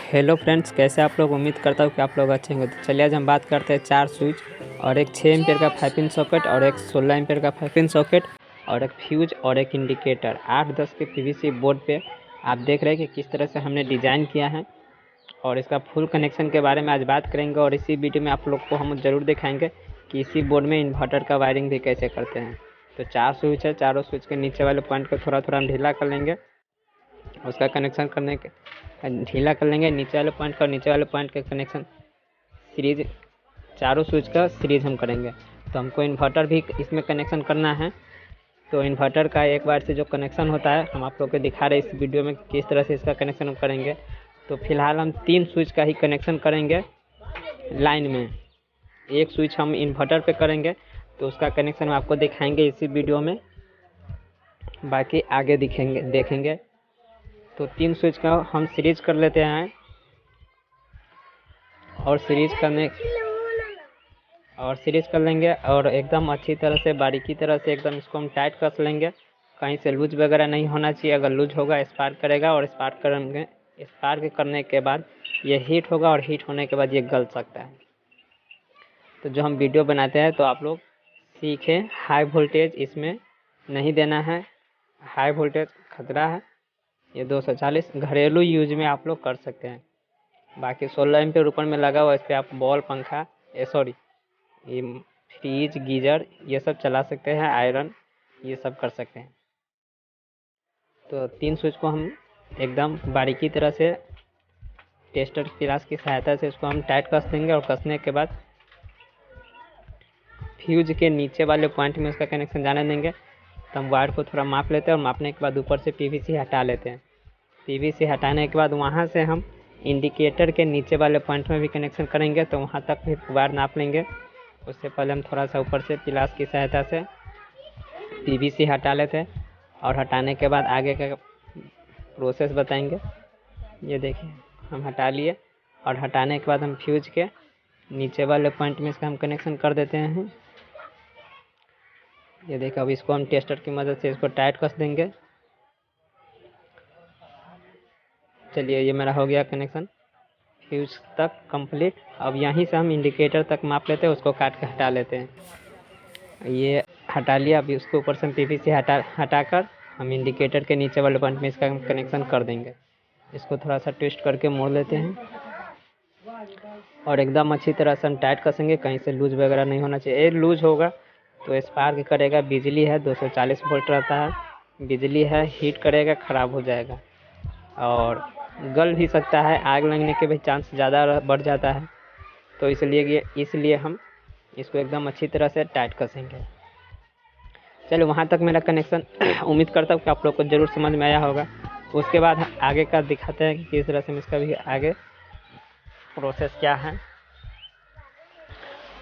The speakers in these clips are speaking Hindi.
हेलो फ्रेंड्स, कैसे आप लोग। उम्मीद करता हूँ कि आप लोग अच्छे होंगे। तो चलिए आज हम बात करते हैं 4 स्विच और एक 6 एम्पियर का 5 पिन सॉकेट और एक 16 एम्पियर का 5 पिन सॉकेट और एक फ्यूज और एक इंडिकेटर 8-10 के पीवीसी बोर्ड पे आप देख रहे हैं कि किस तरह से हमने डिज़ाइन किया है। और इसका फुल कनेक्शन के बारे में आज बात करेंगे और इसी वीडियो में आप लोग को हम ज़रूर दिखाएंगे कि इसी बोर्ड में इन्वर्टर का वायरिंग भी कैसे करते हैं। तो 4 स्विच है, चारों स्विच के नीचे वाले पॉइंट को थोड़ा थोड़ा हम ढीला कर लेंगे। उसका कनेक्शन करने के ढीला कर लेंगे नीचे वाले पॉइंट का, और नीचे वाले पॉइंट का कनेक्शन सीरीज चारों स्विच का सीरीज हम करेंगे। तो हमको इन्वर्टर भी इसमें कनेक्शन करना है। तो इन्वर्टर का एक बार से जो कनेक्शन होता है हम आप लोग को दिखा रहे हैं इस वीडियो में किस तरह से इसका कनेक्शन हम करेंगे। तो फिलहाल हम 3 स्विच का ही कनेक्शन करेंगे लाइन में। एक स्विच हम इन्वर्टर पे करेंगे, तो उसका कनेक्शन आपको दिखाएंगे इसी वीडियो में, बाकी आगे देखेंगे। तो 3 स्विच का हम सीरीज कर लेते हैं और सीरीज कर लेंगे और एकदम अच्छी तरह से बारीकी तरह से एकदम इसको हम टाइट कस लेंगे। कहीं से लूज वगैरह नहीं होना चाहिए। अगर लूज होगा स्पार्क करेगा, और स्पार्क करने के बाद ये हीट होगा, और हीट होने के बाद ये गल सकता है। तो जो हम वीडियो बनाते हैं तो आप लोग सीखें, हाई वोल्टेज इसमें नहीं देना है। हाई वोल्टेज खतरा है। ये 240 घरेलू यूज में आप लोग कर सकते हैं। बाकी 16 एम्पीयर ऊपर में लगा हुआ, इस पर आप बॉल, पंखा, ये फ्रीज, गीजर ये सब चला सकते हैं, आयरन ये सब कर सकते हैं। तो 3 स्विच को हम एकदम बारीकी तरह से टेस्टर प्लास की सहायता से इसको हम टाइट कस देंगे। और कसने के बाद फ्यूज के नीचे वाले पॉइंट में इसका कनेक्शन जाने देंगे। तो हम वायर को थोड़ा माप लेते हैं, और मापने के बाद ऊपर से पीवीसी हटा लेते हैं। पीवीसी हटाने के बाद वहाँ से हम इंडिकेटर के नीचे वाले पॉइंट में भी कनेक्शन करेंगे। तो वहाँ तक भी वायर नाप लेंगे। उससे पहले हम थोड़ा सा ऊपर से प्लास की सहायता से पीवीसी हटा लेते हैं, और हटाने के बाद आगे का प्रोसेस बताएंगे। ये देखिए हम हटा लिए, और हटाने के बाद हम फ्यूज के नीचे वाले पॉइंट में इसका हम कनेक्शन कर देते हैं। ये देखिए अब इसको हम टेस्टर की मदद से इसको टाइट कस देंगे। चलिए ये मेरा हो गया कनेक्शन फ्यूज तक कंप्लीट। अब यहीं से हम इंडिकेटर तक माप लेते हैं, उसको काट के हटा लेते हैं। ये हटा लिया। अभी उसके ऊपर से हम पीवीसी हटाकर हम इंडिकेटर के नीचे वाले पॉइंट में इसका कनेक्शन कर देंगे। इसको थोड़ा सा ट्विस्ट करके मोड़ लेते हैं, और एकदम अच्छी तरह से हम टाइट कसेंगे। कहीं से लूज वगैरह नहीं होना चाहिए। लूज होगा तो स्पार्क करेगा। बिजली है, 240 वोल्ट रहता है। बिजली है, हीट करेगा, ख़राब हो जाएगा और गल भी सकता है। आग लगने के भी चांस ज़्यादा बढ़ जाता है। तो इसलिए हम इसको एकदम अच्छी तरह से टाइट कसेंगे। चलो वहाँ तक मेरा कनेक्शन उम्मीद करता हूँ कि आप लोग को ज़रूर समझ में आया होगा। उसके बाद आगे का दिखाते हैं कि किस तरह से हम इसका भी आगे प्रोसेस क्या है।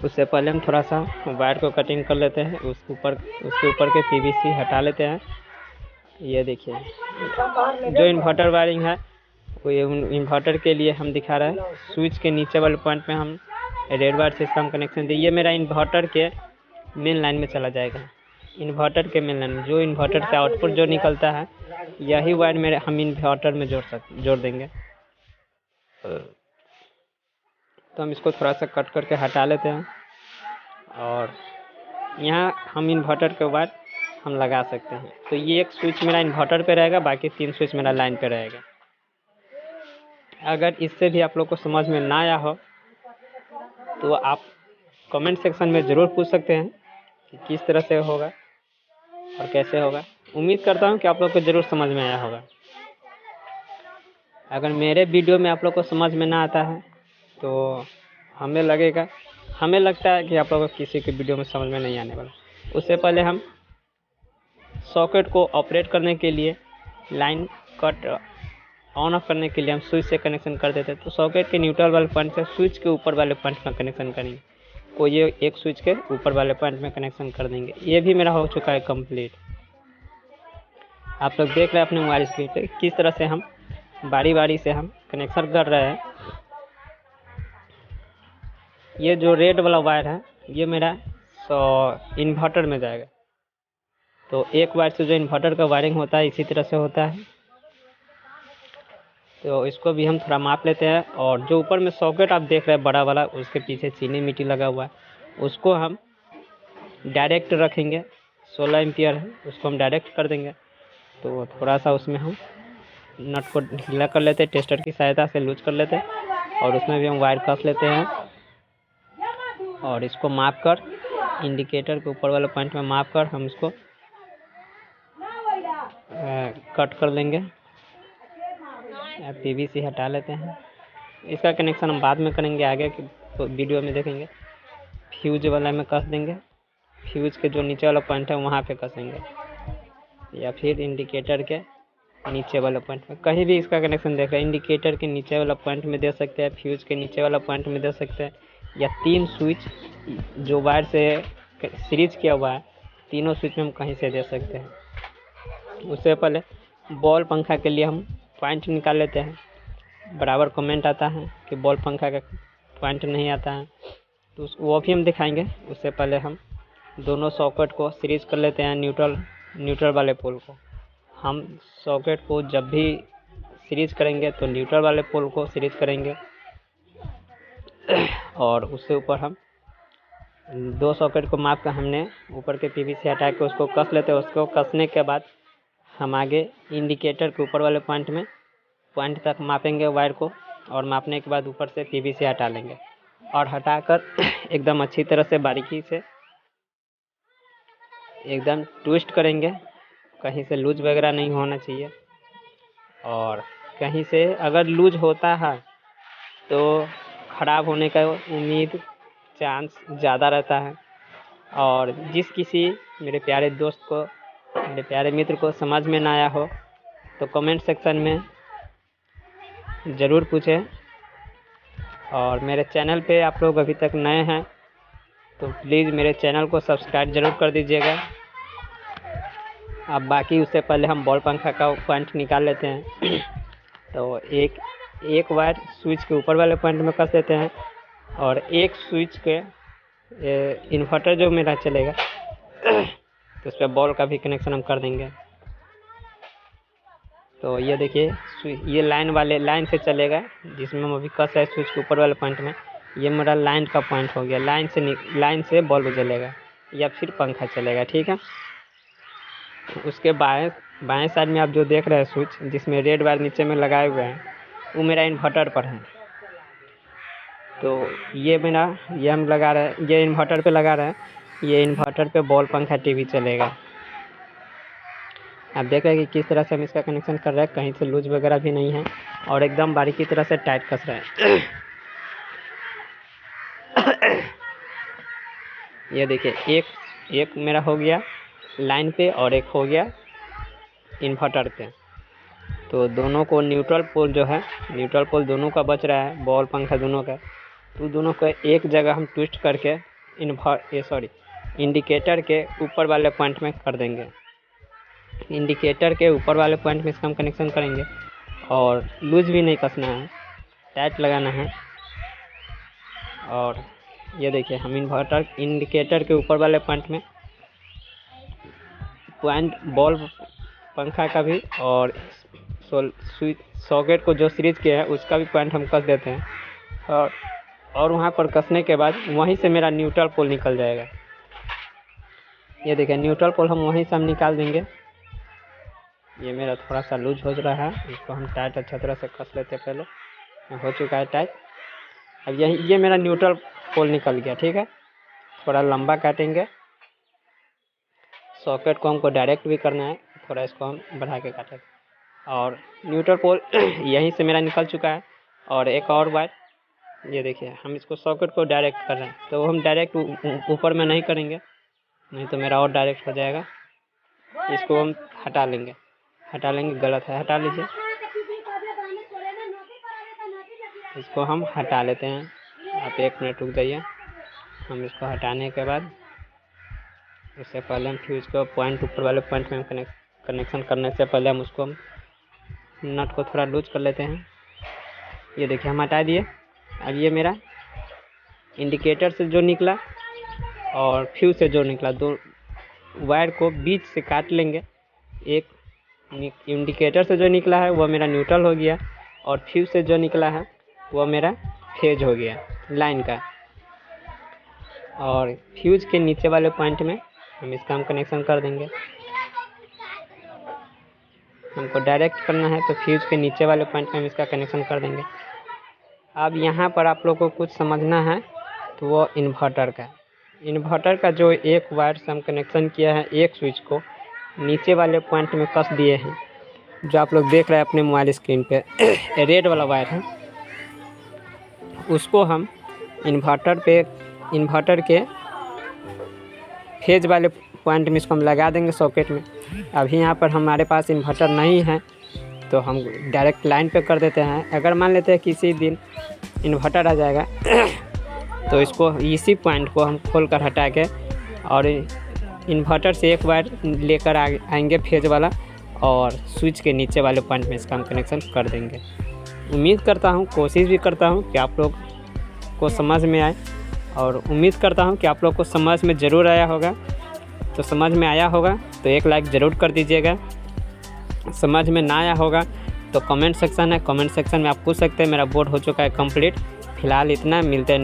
उससे पहले हम थोड़ा सा वायर को कटिंग कर लेते हैं। उसके ऊपर के पीवीसी हटा लेते हैं। ये देखिए जो इन्वर्टर वायरिंग है वो इन्वर्टर के लिए हम दिखा रहे हैं। स्विच के नीचे वाले पॉइंट में हम रेड वायर से इसका हम कनेक्शन दिए। ये मेरा इन्वर्टर के मेन लाइन में चला जाएगा। इन्वर्टर के मेन लाइन में जो इन्वर्टर से आउटपुट जो निकलता है, यही वायर हम इन्वर्टर में जोड़ देंगे। तो हम इसको थोड़ा सा कट करके हटा लेते हैं, और यहाँ हम इन्वर्टर के वायर हम लगा सकते हैं। तो ये एक स्विच मेरा इन्वर्टर पे रहेगा, बाकी 3 स्विच मेरा लाइन पे रहेगा। अगर इससे भी आप लोग को समझ में ना आया हो तो आप कमेंट सेक्शन में ज़रूर पूछ सकते हैं कि किस तरह से होगा और कैसे होगा। उम्मीद करता हूँ कि आप लोग को ज़रूर समझ में आया होगा। अगर मेरे वीडियो में आप लोग को समझ में ना आता है तो हमें लगता है कि आप लोगों को किसी के वीडियो में समझ में नहीं आने वाला। उससे पहले हम सॉकेट को ऑपरेट करने के लिए, लाइन कट ऑन ऑफ करने के लिए हम स्विच से कनेक्शन कर देते हैं। तो सॉकेट के न्यूट्रल वाले पॉइंट से स्विच के ऊपर वाले पॉइंट में कनेक्शन करेंगे। को ये एक स्विच के ऊपर वाले पॉइंट में कनेक्शन कर देंगे। ये भी मेरा हो चुका है कंप्लीट। आप लोग देख रहे हैं अपने मोबाइल स्क्रीन पे किस तरह से हम बारी बारी से हम कनेक्शन कर रहे हैं। ये जो रेड वाला वायर है ये मेरा इन्वर्टर में जाएगा। तो एक वायर से जो इन्वर्टर का वायरिंग होता है इसी तरह से होता है। तो इसको भी हम थोड़ा माप लेते हैं। और जो ऊपर में सॉकेट आप देख रहे हैं बड़ा वाला, उसके पीछे चीनी मिट्टी लगा हुआ है, उसको हम डायरेक्ट रखेंगे। 16 एम्पियर है, उसको हम डायरेक्ट कर देंगे। तो थोड़ा सा उसमें हम नट को ढीला कर लेते हैं, टेस्टर की सहायता से लूज कर लेते हैं, और उसमें भी हम वायर कस लेते हैं। और इसको माप कर इंडिकेटर के ऊपर वाले पॉइंट में माप कर हम इसको कट कर देंगे। पीवीसी हटा लेते हैं। इसका कनेक्शन हम बाद में करेंगे, आगे की तो वीडियो में देखेंगे। फ्यूज वाला में कस देंगे, फ्यूज के जो नीचे वाला पॉइंट है वहाँ पे कसेंगे, या फिर इंडिकेटर के नीचे वाला पॉइंट में, कहीं भी इसका कनेक्शन देख रहे हैं। इंडिकेटर के नीचे वाला पॉइंट में दे सकते हैं, फ्यूज के नीचे वाला पॉइंट में दे सकते हैं, या 3 स्विच जो वायर से सीरीज किया हुआ है, तीनों स्विच में हम कहीं से दे सकते हैं। उससे पहले बॉल पंखा के लिए हम पॉइंट निकाल लेते हैं। बराबर कमेंट आता है कि बॉल पंखा का पॉइंट नहीं आता है, तो वो भी हम दिखाएंगे। उससे पहले हम दोनों सॉकेट को सीरीज कर लेते हैं। न्यूट्रल वाले पोल को हम सॉकेट को जब भी सीरीज करेंगे तो न्यूट्रल वाले पोल को सीरीज करेंगे, और उससे ऊपर हम 2 सॉकेट को माप कर हमने ऊपर के पीवीसी हटा के उसको कस लेते हैं। उसको कसने के बाद हम आगे इंडिकेटर के ऊपर वाले पॉइंट तक मापेंगे वायर को, और मापने के बाद ऊपर से पीवीसी हटा लेंगे, और हटाकर एकदम अच्छी तरह से बारीकी से एकदम ट्विस्ट करेंगे। कहीं से लूज वगैरह नहीं होना चाहिए, और कहीं से अगर लूज होता है तो ख़राब होने का उम्मीद चांस ज़्यादा रहता है। और जिस किसी मेरे प्यारे दोस्त को, मेरे प्यारे मित्र को समझ में ना आया हो तो कमेंट सेक्शन में ज़रूर पूछें। और मेरे चैनल पे आप लोग अभी तक नए हैं तो प्लीज़ मेरे चैनल को सब्सक्राइब ज़रूर कर दीजिएगा। अब बाकी उससे पहले हम बॉल पंखा का पॉइंट निकाल लेते हैं। तो एक वायर स्विच के ऊपर वाले पॉइंट में कस देते हैं, और एक स्विच के इन्वर्टर जो मेरा चलेगा तो उस पर बॉल का भी कनेक्शन हम कर देंगे। तो ये देखिए, ये लाइन से चलेगा, जिसमें हम अभी कस है स्विच के ऊपर वाले पॉइंट में। ये मेरा लाइन का पॉइंट हो गया। लाइन से बल्ब जलेगा या फिर पंखा चलेगा, ठीक है। उसके बाएं साइड में आप जो देख रहे हैं स्विच, जिसमें रेड वायर नीचे में लगाए हुए हैं, वो मेरा इन्वर्टर पर है। तो ये हम लगा रहे हैं, ये इन्वर्टर पे लगा रहे हैं। ये इन्वर्टर पे बॉल पंखा टीवी चलेगा। आप देख रहे हैं कि किस तरह से हम इसका कनेक्शन कर रहे हैं, कहीं से लूज वगैरह भी नहीं है, और एकदम बारीकी तरह से टाइट कस रहे हैं। ये देखिए, एक मेरा हो गया लाइन पे और एक हो गया इन्वर्टर पे। तो दोनों को न्यूट्रल पोल दोनों का बच रहा है, बॉल पंखा दोनों का। तो दोनों को एक जगह हम ट्विस्ट करके इंडिकेटर के ऊपर वाले पॉइंट में कर देंगे। इंडिकेटर के ऊपर वाले पॉइंट में इसका हम कनेक्शन करेंगे, और लूज भी नहीं कसना है, टाइट लगाना है। और ये देखिए, हम इंडिकेटर के ऊपर वाले पॉइंट में बॉल पंखा का भी, और सॉकेट को जो सीरीज किया है उसका भी पॉइंट हम कस देते हैं। और वहाँ पर कसने के बाद वहीं से मेरा न्यूट्रल पोल निकल जाएगा। ये देखिए, न्यूट्रल पोल हम वहीं से हम निकाल देंगे। ये मेरा थोड़ा सा लूज हो रहा है, इसको हम टाइट अच्छा तरह से कस लेते हैं। पहले हो चुका है टाइट। अब ये मेरा न्यूट्रल पोल निकल गया, ठीक है। थोड़ा लंबा काटेंगे, सॉकेट को हमको डायरेक्ट भी करना है, थोड़ा इसको हम बढ़ा के काटेंगे। और न्यूट्रल पोल यहीं से मेरा निकल चुका है। और एक और वायर, ये देखिए, हम इसको सॉकेट को डायरेक्ट कर रहे हैं, तो हम डायरेक्ट ऊपर में नहीं करेंगे, नहीं तो मेरा और डायरेक्ट हो जाएगा। इसको हम हटा लेंगे, गलत है, हटा लीजिए। इसको हम हटा लेते हैं। आप 1 मिनट रुक जाइए। हम इसको हटाने के बाद, उससे पहले हम फ्यूज को ऊपर वाले पॉइंट में कनेक्शन करने से पहले हम उसको नट को थोड़ा लूज कर लेते हैं। ये देखिए, हम हटा दिए। अब ये मेरा इंडिकेटर से जो निकला और फ्यूज से जो निकला, 2 वायर को बीच से काट लेंगे। एक इंडिकेटर से जो निकला है वो मेरा न्यूट्रल हो गया, और फ्यूज से जो निकला है वो मेरा फेज हो गया लाइन का। और फ्यूज के नीचे वाले पॉइंट में हम कनेक्शन कर देंगे। हमको डायरेक्ट करना है तो फ्यूज के नीचे वाले पॉइंट में हम इसका कनेक्शन कर देंगे। अब यहाँ पर आप लोग को कुछ समझना है तो वो इन्वर्टर का जो एक वायर से हम कनेक्शन किया है, एक स्विच को नीचे वाले पॉइंट में कस दिए हैं, जो आप लोग देख रहे हैं अपने मोबाइल स्क्रीन पे रेड वाला वायर है, उसको हम इन्वर्टर के फेज वाले पॉइंट में इसको हम लगा देंगे सॉकेट में। अभी यहाँ पर हमारे पास इन्वर्टर नहीं है तो हम डायरेक्ट लाइन पे कर देते हैं। अगर मान लेते हैं किसी दिन इन्वर्टर आ जाएगा तो इसको इसी पॉइंट को हम खोल कर हटा के और इन्वर्टर से एक वायर लेकर आएंगे फेज वाला और स्विच के नीचे वाले पॉइंट में इसका हम कनेक्शन कर देंगे। उम्मीद करता हूँ, कोशिश भी करता हूँ कि आप लोग को समझ में आए, और उम्मीद करता हूँ कि आप लोग को समझ में ज़रूर आया होगा। तो समझ में आया होगा तो एक लाइक ज़रूर कर दीजिएगा। समझ में ना आया होगा तो कमेंट सेक्शन है, कमेंट सेक्शन में आप पूछ सकते हैं। मेरा बोर्ड हो चुका है कंप्लीट। फ़िलहाल इतना, मिलते हैं।